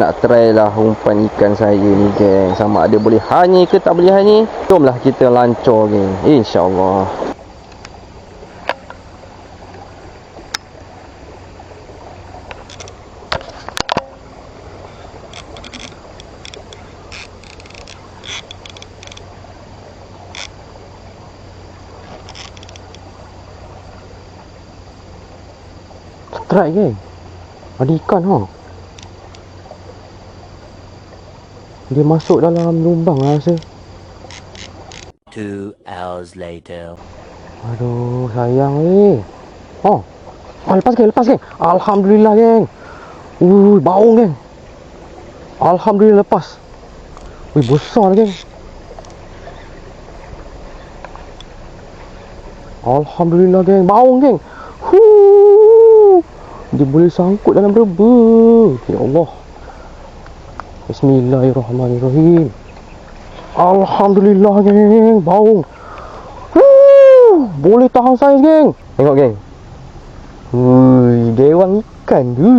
nak try lah umpan ikan saya ni geng. Sama ada boleh hanyir ke tak boleh hanyir. Jomlah kita lancar geng, InsyaAllah. Strike geng. Ada ikan ha. Dia masuk dalam lubang lah rasa. 2 hours later. Aduh, sayang ni. Oh. Lepas geng. Alhamdulillah geng. Baung geng. Alhamdulillah lepas. Besar geng. Alhamdulillah geng, baung geng. Dia boleh sangkut dalam reba. Ya Allah. Bismillahirrahmanirrahim. Alhamdulillah geng, baung. Boleh tahan saiz geng. Tengok geng. Dewan ikan tu.